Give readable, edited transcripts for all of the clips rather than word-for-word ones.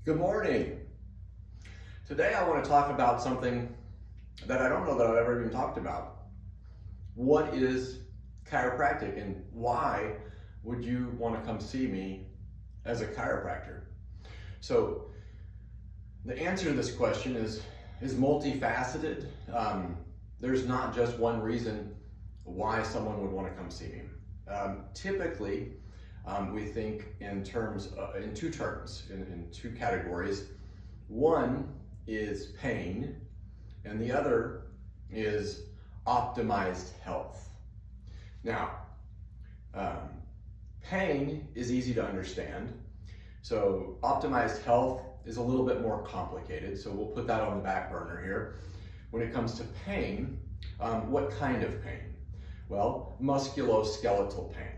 Good morning. Today I want to talk about something that I don't know that I've ever even talked about. What is chiropractic and why would you want to come see me as a chiropractor? So the answer to this question is multifaceted. There's not just one reason why someone would want to come see me. Typically, we think in two terms, in two categories. One is pain, and the other is optimized health. Now, pain is easy to understand. So optimized health is a little bit more complicated, so we'll put that on the back burner here. When it comes to pain, what kind of pain? Well, musculoskeletal pain.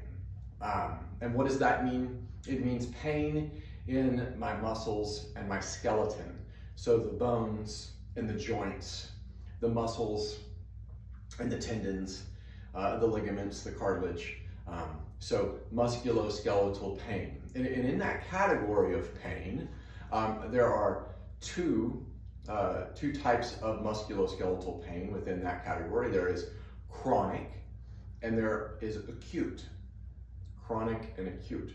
And what does that mean? It means pain in my muscles and my skeleton. So the bones and the joints, the muscles and the tendons, the ligaments, the cartilage. So musculoskeletal pain. And in that category of pain, there are two types of musculoskeletal pain within that category. There is chronic and there is acute. Chronic and acute.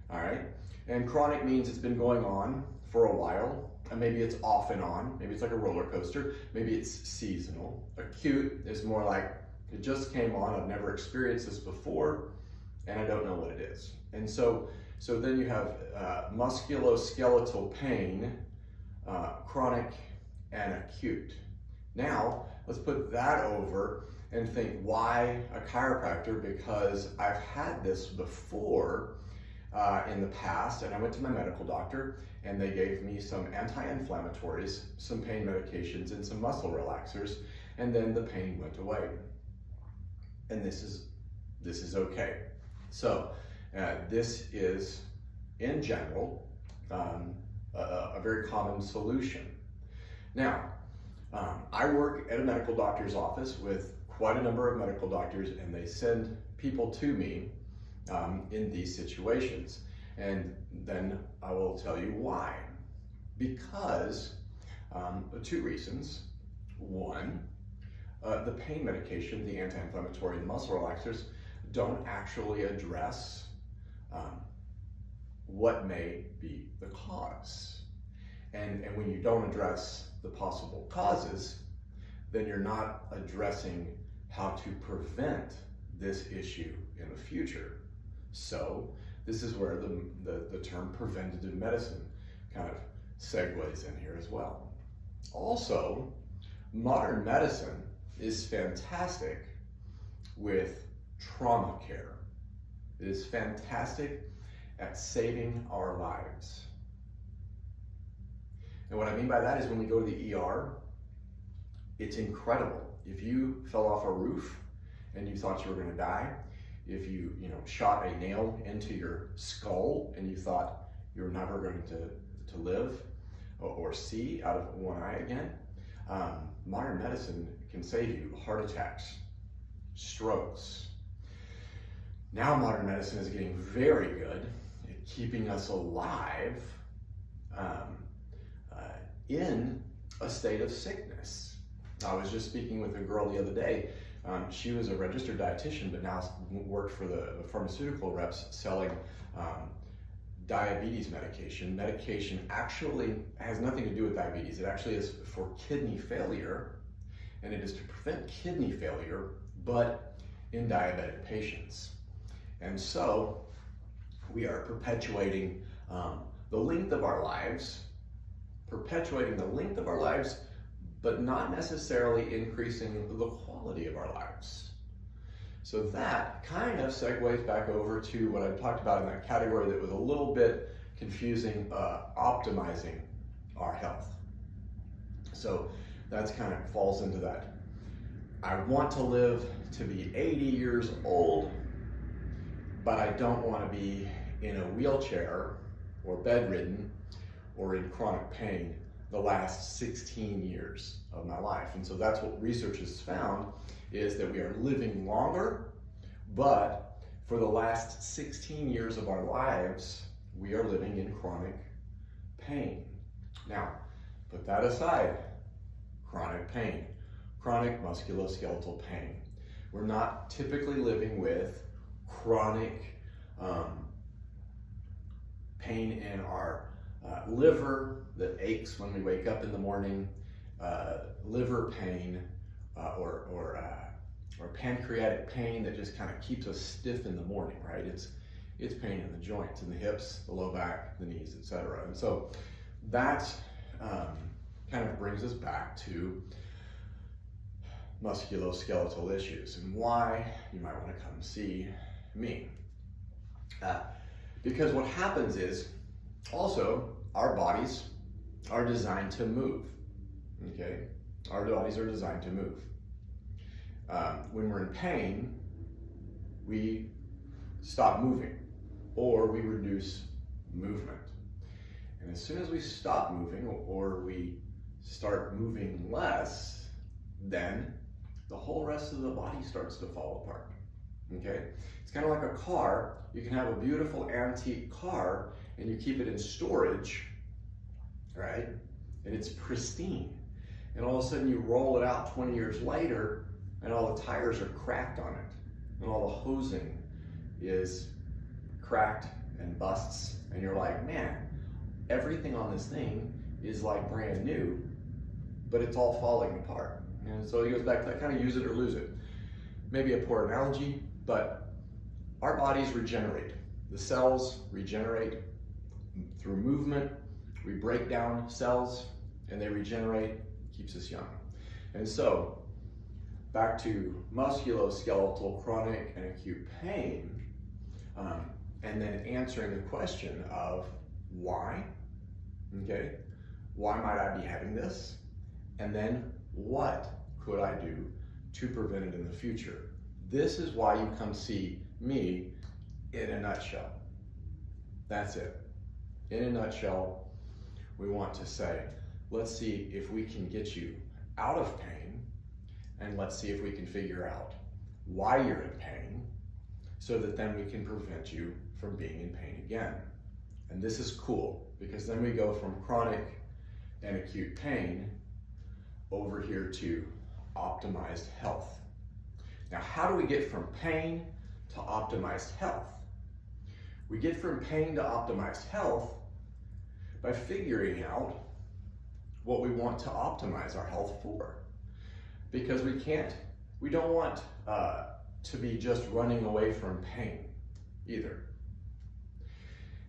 All right. And chronic means it's been going on for a while, and maybe it's off and on. Maybe it's like a roller coaster. Maybe it's seasonal. Acute is more like it just came on. I've never experienced this before, and I don't know what it is. And so then you have musculoskeletal pain, chronic and acute. Now let's put that over and think, why a chiropractor? Because I've had this before in the past, and I went to my medical doctor and they gave me some anti-inflammatories, some pain medications, and some muscle relaxers, and then the pain went away. And this is okay. So this is, in general, a very common solution. Now, I work at a medical doctor's office with quite a number of medical doctors, and they send people to me in these situations. And then I will tell you why. Because two reasons. One, the pain medication, the anti-inflammatory, the muscle relaxers, don't actually address what may be the cause. And when you don't address the possible causes, then you're not addressing how to prevent this issue in the future. So this is where the term preventative medicine kind of segues in here as well. Also, modern medicine is fantastic with trauma care. It is fantastic at saving our lives. And what I mean by that is when we go to the ER, it's incredible. If you fell off a roof and you thought you were going to die, if you shot a nail into your skull and you thought you were never going to live or see out of one eye again, modern medicine can save you heart attacks, strokes. Now modern medicine is getting very good at keeping us alive in a state of sickness. I was just speaking with a girl the other day. She was a registered dietitian, but now worked for the pharmaceutical reps selling diabetes medication. Medication actually has nothing to do with diabetes. It actually is for kidney failure, and it is to prevent kidney failure, but in diabetic patients. And so we are perpetuating the length of our lives, but not necessarily increasing the quality of our lives. So that kind of segues back over to what I talked about in that category that was a little bit confusing, optimizing our health. So that's kind of falls into that. I want to live to be 80 years old, but I don't want to be in a wheelchair or bedridden or in chronic pain the last 16 years of my life. And so that's what research has found, is that we are living longer, but for the last 16 years of our lives, we are living in chronic pain. Now, put that aside. Chronic pain, chronic musculoskeletal pain. We're not typically living with chronic pain in our liver that aches when we wake up in the morning, liver pain, or pancreatic pain that just kind of keeps us stiff in the morning, right? It's pain in the joints, in the hips, the low back, the knees, etc. And so that kind of brings us back to musculoskeletal issues and why you might want to come see me. Because what happens is also our bodies are designed to move, okay? Our bodies are designed to move. When we're in pain, we stop moving or we reduce movement. And as soon as we stop moving or we start moving less, then the whole rest of the body starts to fall apart, okay? It's kind of like a car. You can have a beautiful antique car and you keep it in storage, right? And it's pristine. And all of a sudden you roll it out 20 years later and all the tires are cracked on it and all the hosing is cracked and busts. And you're like, man, everything on this thing is like brand new, but it's all falling apart. And so he goes back to that kind of use it or lose it. Maybe a poor analogy, but our bodies regenerate. The cells regenerate through movement. We break down cells and they regenerate, keeps us young. And so back to musculoskeletal, chronic, and acute pain, and then answering the question of why, okay? Why might I be having this? And then what could I do to prevent it in the future? This is why you come see me in a nutshell. That's it. In a nutshell, we want to say, let's see if we can get you out of pain, and let's see if we can figure out why you're in pain, so that then we can prevent you from being in pain again. And this is cool, because then we go from chronic and acute pain over here to optimized health. Now, how do we get from pain to optimized health? We get from pain to optimized health by figuring out what we want to optimize our health for. Because we don't want to be just running away from pain either.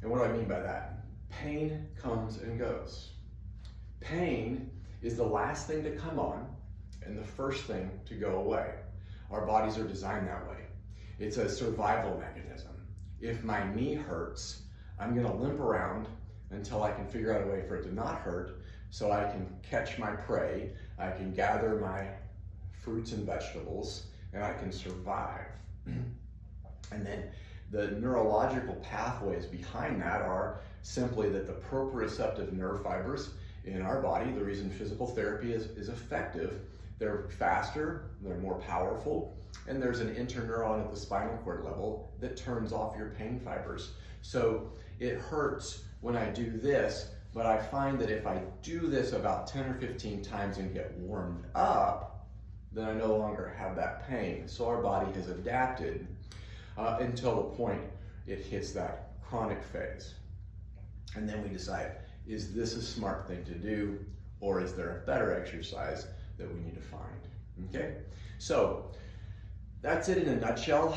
And what do I mean by that? Pain comes and goes. Pain is the last thing to come on and the first thing to go away. Our bodies are designed that way. It's a survival mechanism. If my knee hurts, I'm gonna limp around until I can figure out a way for it to not hurt, so I can catch my prey, I can gather my fruits and vegetables, and I can survive. And then the neurological pathways behind that are simply that the proprioceptive nerve fibers in our body, the reason physical therapy is effective, they're faster, they're more powerful, and there's an interneuron at the spinal cord level that turns off your pain fibers. So it hurts when I do this, but I find that if I do this about 10 or 15 times and get warmed up, then I no longer have that pain. So our body has adapted until the point it hits that chronic phase. And then we decide, is this a smart thing to do, or is there a better exercise that we need to find? Okay, so that's it in a nutshell.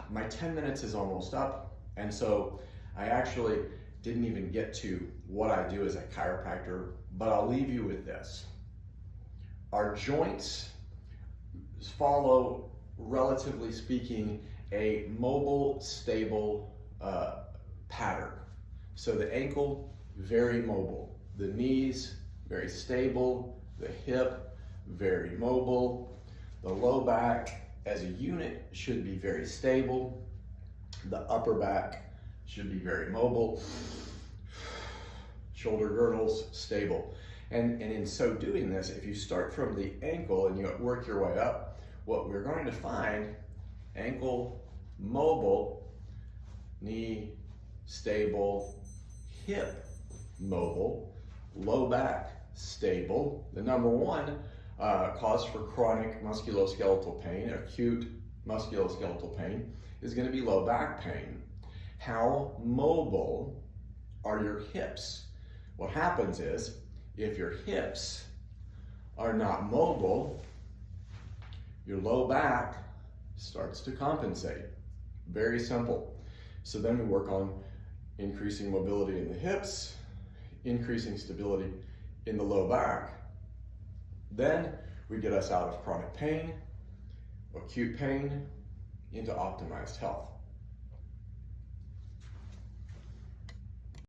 My 10 minutes is almost up, and so I actually didn't even get to what I do as a chiropractor, but I'll leave you with this. Our joints follow, relatively speaking, a mobile, stable pattern. So the ankle, very mobile. The knees, very stable. The hip, very mobile. The low back, as a unit, should be very stable. The upper back should be very mobile. Shoulder girdles, stable. And in so doing this, if you start from the ankle and you work your way up, what we're going to find, ankle mobile, knee stable, hip mobile, low back, stable. The number one cause for chronic musculoskeletal pain, acute musculoskeletal pain, is going to be low back pain. How mobile are your hips? What happens is, if your hips are not mobile, your low back starts to compensate. Very simple. So then we work on increasing mobility in the hips, increasing stability in the low back. Then we get us out of chronic pain, acute pain, into optimized health.